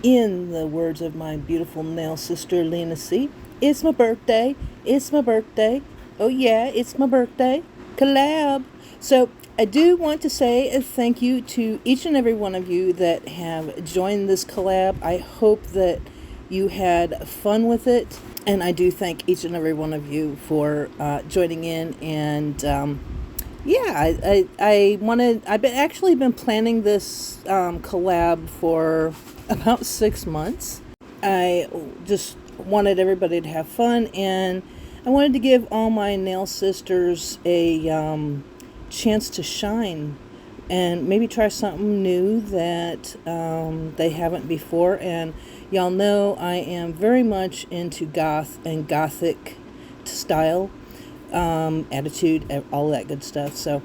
In the words of my beautiful nail sister, Lena C., it's my birthday. It's my birthday. Oh yeah, it's my birthday. Collab. So I do want to say a thank you to each and every one of you that have joined this collab. I hope that you had fun with it. And I do thank each and every one of you for joining in. And yeah, I've actually been planning this collab for about 6 months. I just wanted everybody to have fun, and I wanted to give all my nail sisters a chance to shine and maybe try something new that they haven't before. And y'all know I am very much into goth and gothic style, attitude, all that good stuff. So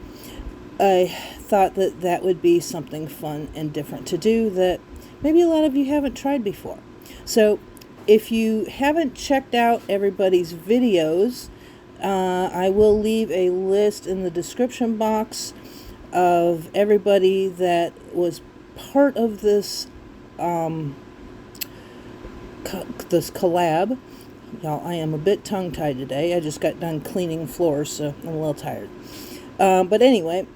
I thought that that would be something fun and different to do that maybe a lot of you haven't tried before. So if you haven't checked out everybody's videos, I will leave a list in the description box of everybody that was part of this this collab. Y'all, I am a bit tongue-tied today. I just got done cleaning floors, so I'm a little tired. But anyway,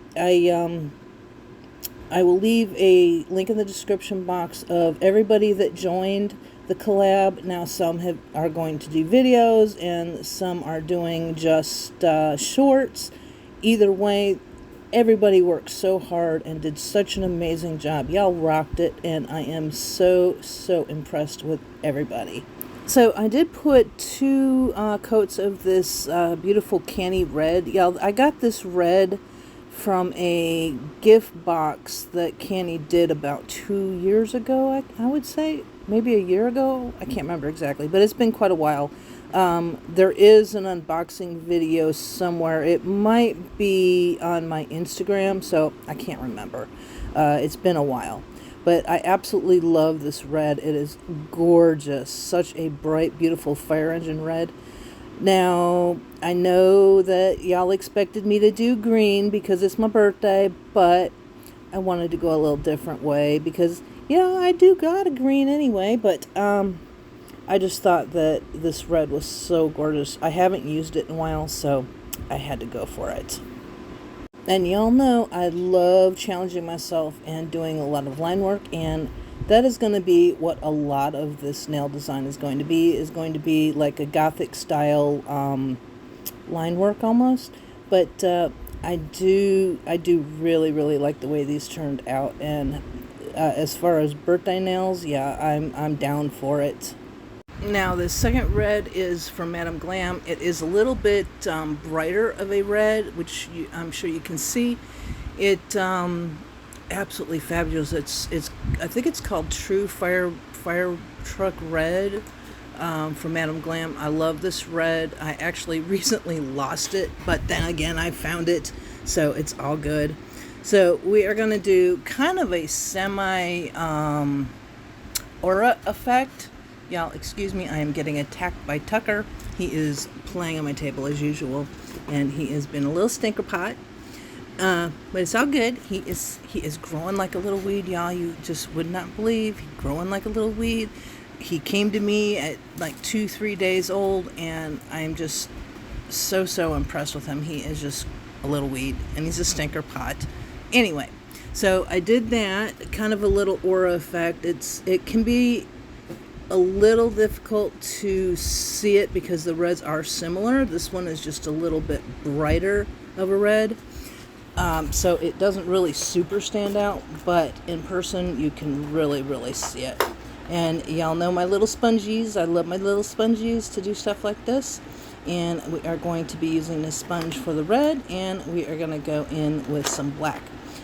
I will leave a link in the description box of everybody that joined the collab. Now some are going to do videos and some are doing just shorts. Either way, everybody worked so hard and did such an amazing job. Y'all rocked it, and I am so impressed with everybody. So I did put 2 coats of this beautiful candy red. Y'all, I got this red from a gift box that Candy did about 2 years ago, I would say. Maybe a year ago. I can't remember exactly, but it's been quite a while. There is an unboxing video somewhere. It might be on my Instagram, so I can't remember. It's been a while. But I absolutely love this red. It is gorgeous. Such a bright, beautiful fire engine red. Now, I know that y'all expected me to do green because it's my birthday, but I wanted to go a little different way because, you know, I do got a green anyway, but I just thought that this red was so gorgeous. I haven't used it in a while, so I had to go for it. And y'all know I love challenging myself and doing a lot of line work, and that is going to be what a lot of this nail design is going to be like a gothic style line work almost. But I do really like the way these turned out, and as far as birthday nails, yeah, I'm down for it. Now the second red is from Madam Glam. It is a little bit brighter of a red, which I'm sure you can see. It absolutely fabulous. It's I think it's called True Fire Truck Red from Madam Glam. I love this red. I actually recently lost it, but then again I found it, so it's all good. So we are going to do kind of a semi aura effect. Y'all, excuse me, I am getting attacked by Tucker. He is playing on my table as usual, and he has been a little stinker pot. But it's all good. He is growing like a little weed, y'all. You just would not believe. He's growing like a little weed. He came to me at like 2-3 days old, and I'm just so impressed with him. He is just a little weed, and he's a stinker pot. Anyway, so I did that, kind of a little aura effect. It can be a little difficult to see it because the reds are similar. This one is just a little bit brighter of a red. So it doesn't really super stand out, but in person you can really see it. And y'all know my little spongies. I love my little spongies to do stuff like this. And we are going to be using this sponge for the red, and we are going to go in with some black.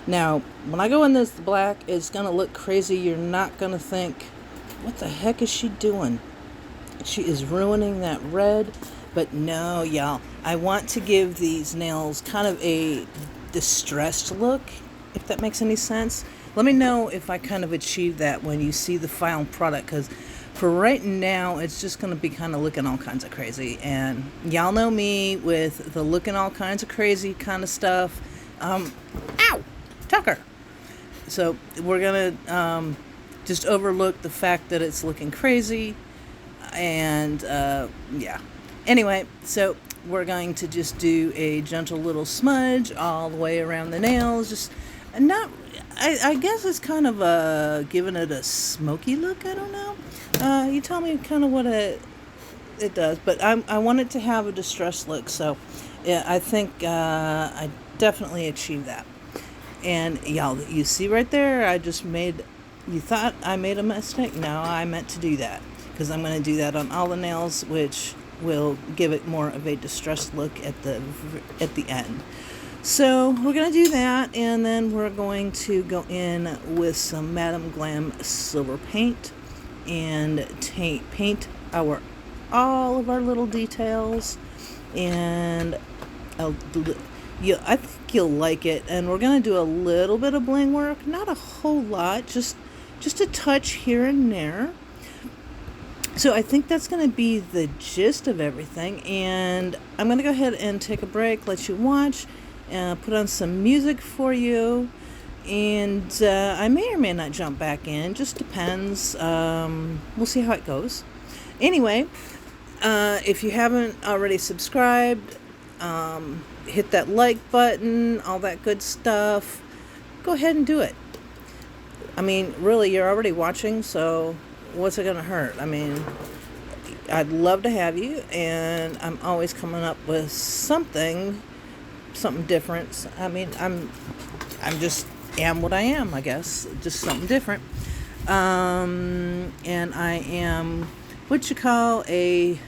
Now, when I go in this black, it's going to look crazy. You're not going to think, what the heck is she doing? She is ruining that red. But no, y'all, I want to give these nails kind of a distressed look, if that makes any sense. Let me know if I kind of achieve that when you see the final product, because for right now it's just going to be kind of looking all kinds of crazy, and y'all know me with the looking all kinds of crazy kind of stuff. Ow, Tucker. So we're gonna just overlook the fact that it's looking crazy. And yeah. Anyway, so we're going to just do a gentle little smudge all the way around the nails. Just not, I guess it's kind of giving it a smoky look. I don't know. You tell me kind of what it does, but I want it to have a distressed look. So yeah, I think I definitely achieved that. And y'all, you see right there, I just made, you thought I made a mistake? No, I meant to do that, because I'm going to do that on all the nails, which will give it more of a distressed look at the end. So we're going to do that, and then we're going to go in with some Madam Glam silver paint and paint all of our little details. And I think you'll like it. And we're going to do a little bit of bling work, not a whole lot, just a touch here and there. So I think that's going to be the gist of everything, and I'm going to go ahead and take a break, let you watch, put on some music for you, and I may or may not jump back in, just depends. We'll see how it goes. Anyway, if you haven't already subscribed, hit that like button, all that good stuff. Go ahead and do it. I mean, really, you're already watching, so what's it gonna hurt? I mean, I'd love to have you, and I'm always coming up with something different. I mean, I'm just am what I am, I guess, just something different. And I am what you call a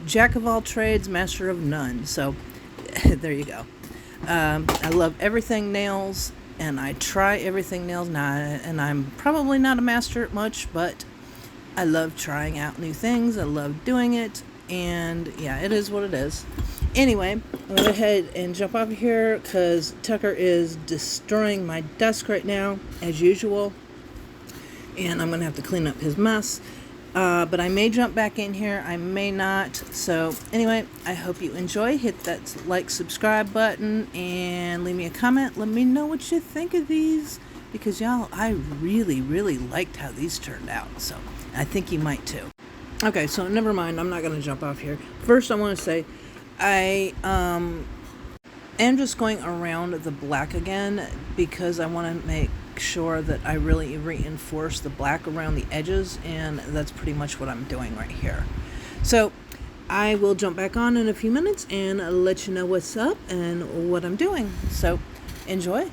jack of all trades, master of none. So there you go. I love everything nails, and I try everything nails now, and I'm probably not a master at much, but I love trying out new things. I love doing it, and yeah, it is what it is. Anyway, I'm going to go ahead and jump off here because Tucker is destroying my desk right now, as usual, and I'm going to have to clean up his mess. But I may jump back in here, I may not. So anyway, I hope you enjoy. Hit that like, subscribe button, and leave me a comment. Let me know what you think of these, because y'all, I really, really liked how these turned out. So I think you might too. Okay, so never mind, I'm not going to jump off here. First, I want to say I am just going around the black again, because I want to make sure that I really reinforce the black around the edges, and that's pretty much what I'm doing right here. So I will jump back on in a few minutes and let you know what's up and what I'm doing. So enjoy.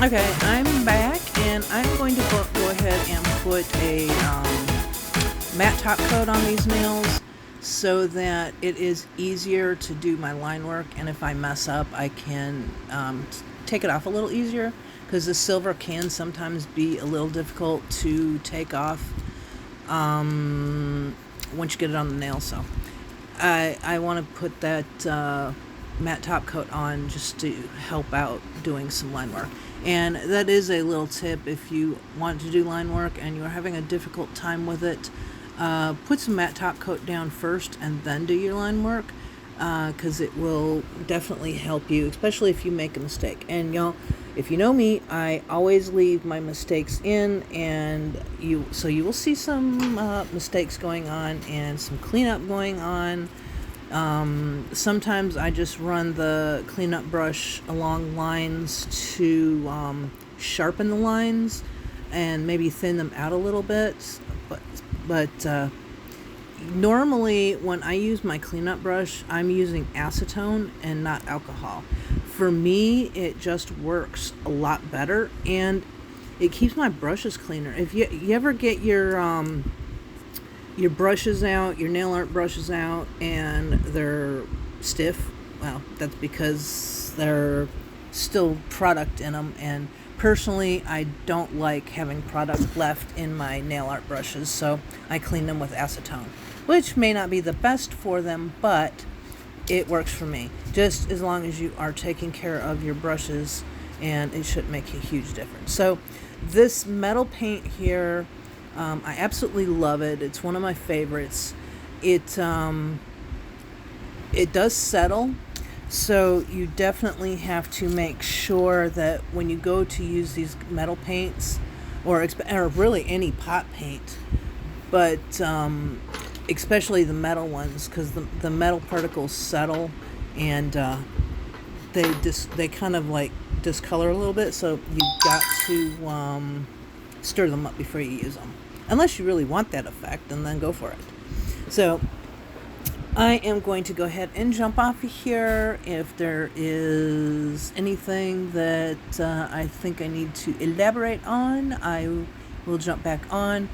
Okay, I'm back, and I'm going to go ahead and put a matte top coat on these nails so that it is easier to do my line work, and if I mess up I can take it off a little easier, because the silver can sometimes be a little difficult to take off once you get it on the nail. So I want to put that matte top coat on just to help out doing some line work. And that is a little tip: if you want to do line work and you're having a difficult time with it, put some matte top coat down first and then do your line work, because it will definitely help you, especially if you make a mistake. And y'all, if you know me, I always leave my mistakes in, and you will see some mistakes going on and some cleanup going on. Sometimes I just run the cleanup brush along lines to sharpen the lines and maybe thin them out a little bit. But normally when I use my cleanup brush, I'm using acetone and not alcohol. For me, it just works a lot better, and it keeps my brushes cleaner. If you ever get your brushes out, your nail art brushes out, and they're stiff, well, that's because there's still product in them, and personally I don't like having product left in my nail art brushes, so I clean them with acetone, which may not be the best for them, but it works for me, just as long as you are taking care of your brushes, and it shouldn't make a huge difference. So this metal paint here, I absolutely love it. It's one of my favorites. It does settle, so you definitely have to make sure that when you go to use these metal paints, or really any pot paint, but especially the metal ones, because the metal particles settle, and they kind of like discolor a little bit, so you've got to stir them up before you use them, unless you really want that effect, and then go for it. So I am going to go ahead and jump off of here. If there is anything that I think I need to elaborate on, I will jump back on,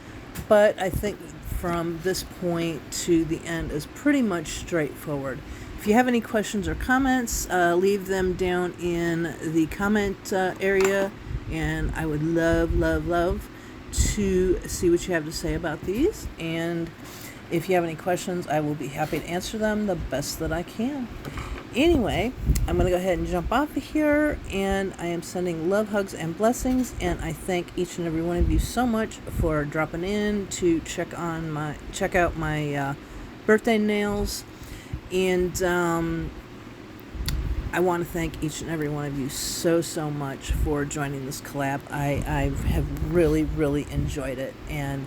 but I think from this point to the end is pretty much straightforward. If you have any questions or comments, leave them down in the comment area, and I would love to see what you have to say about these. And if you have any questions, I will be happy to answer them the best that I can. Anyway, I'm going to go ahead and jump off of here, and I am sending love, hugs, and blessings, and I thank each and every one of you so much for dropping in to check out my birthday nails. And I want to thank each and every one of you so much for joining this collab. I have really enjoyed it, and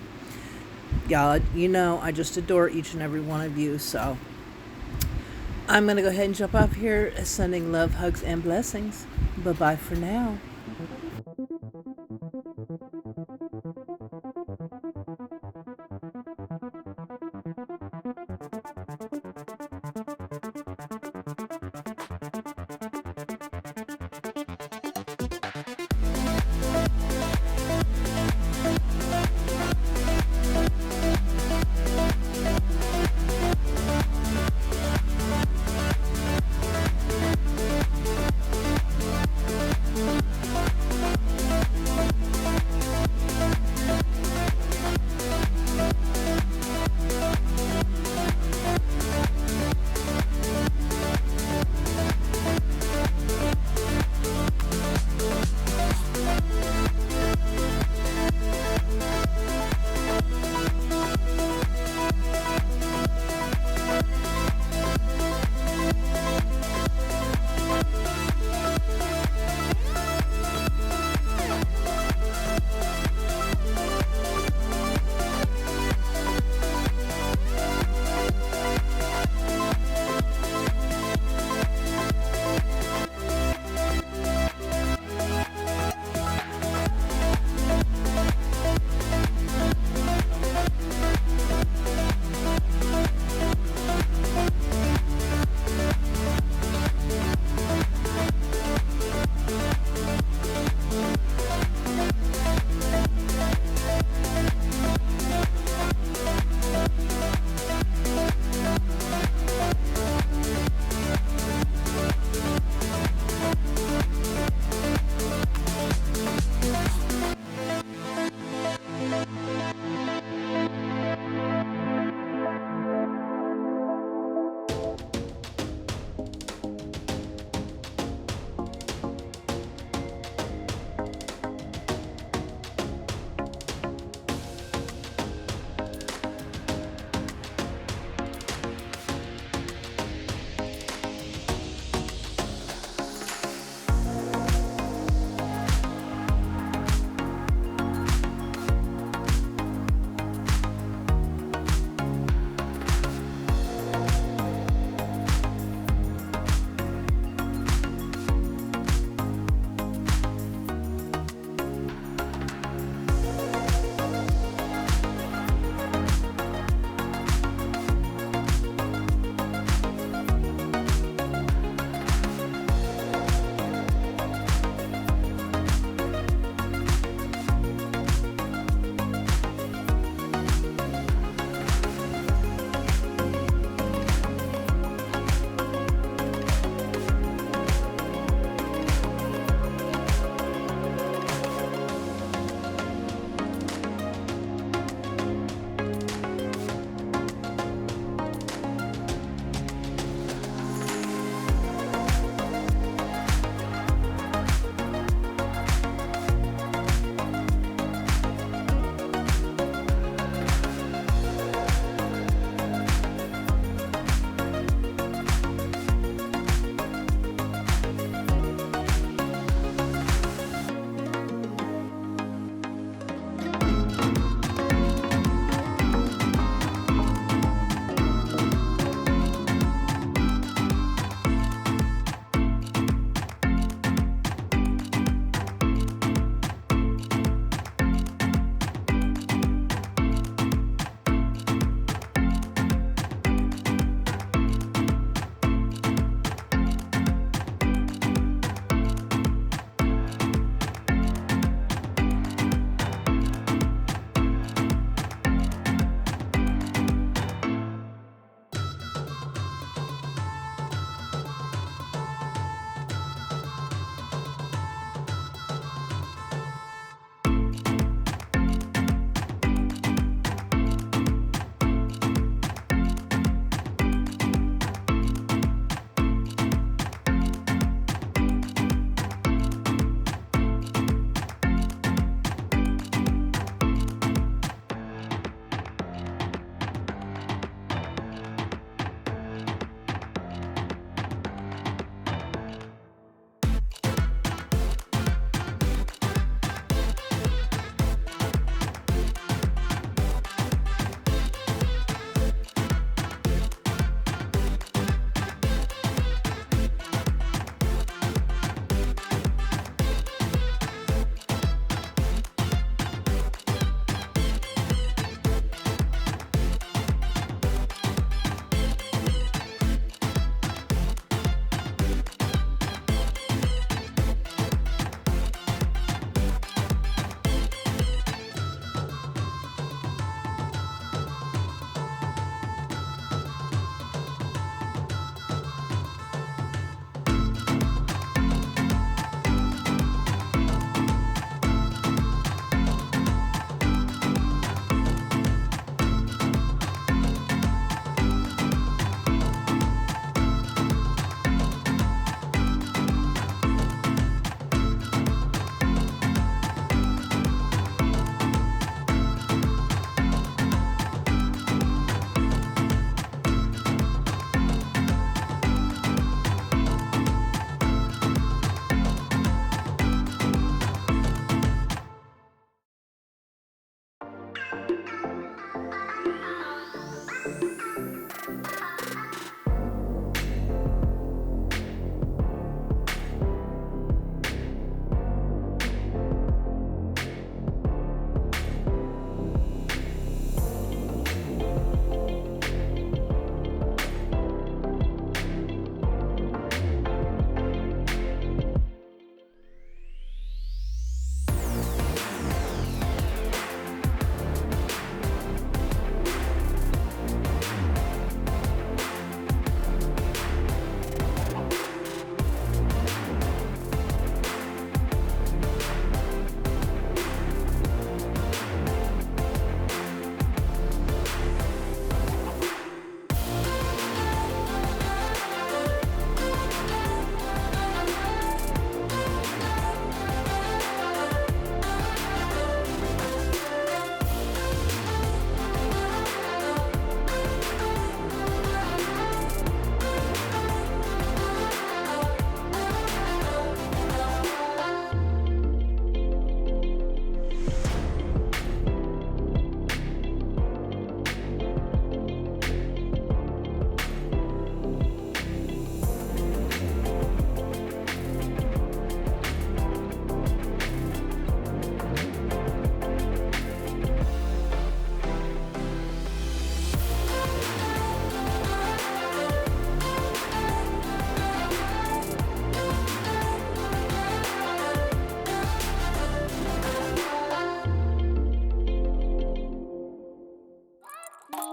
y'all, you know, I just adore each and every one of you. So I'm going to go ahead and jump off here, sending love, hugs, and blessings. Bye-bye for now.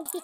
Thank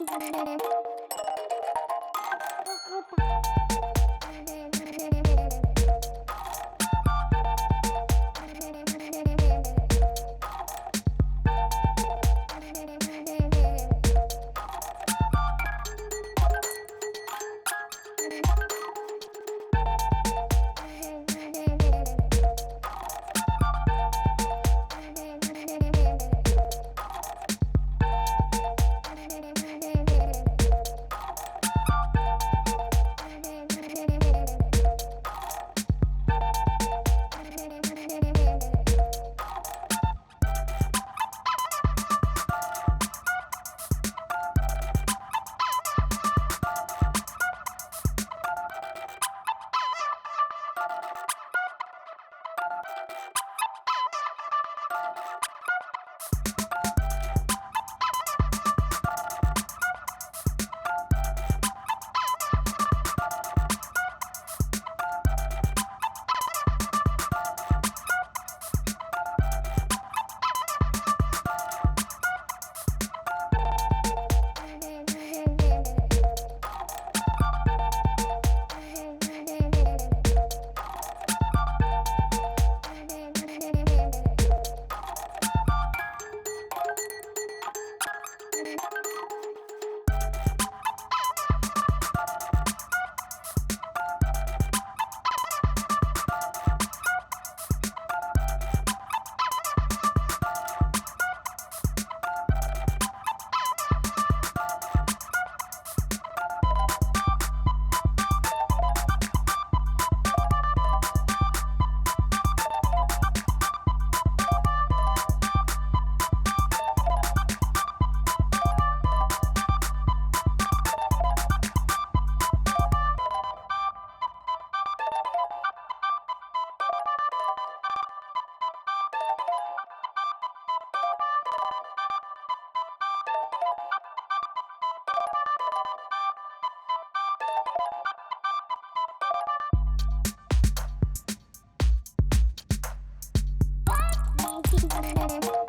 you.